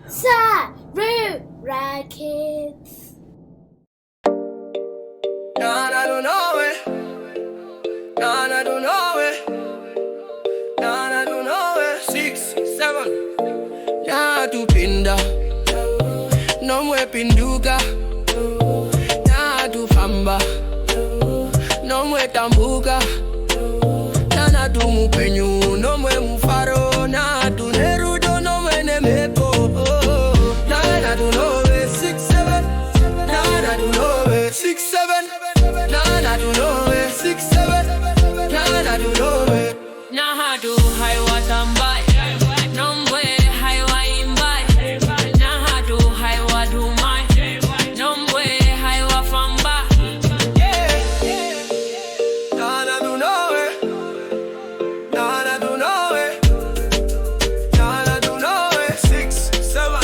Tsuro Rackets. Nhanhatu Nomwe. Nhanhatu Nomwe. Nhanhatu Nomwe. 6, 7. Nhanhatu pinda. Nomwe pinduka. Nhanhatu famba. Nomwe tambuka. Nhanhatu mupenyu. Nomwe mufaro. Nhanhatu nerudo. Nomwe nemepo. Nhanhatu Nomwe. 6, 7. Nhanhatu Nomwe. 6, 7. Nhanhatu Nomwe. 6, 7. Nhanhatu Nomwe. Nhanhatu haiwa tambai, Nomwe haiwa imbai. Nhanhatu haiwa dumai, Nomwe haiwa famba. Nhanhatu Nomwe. Nhanhatu Nomwe. Nhanhatu Nomwe. 6, 7.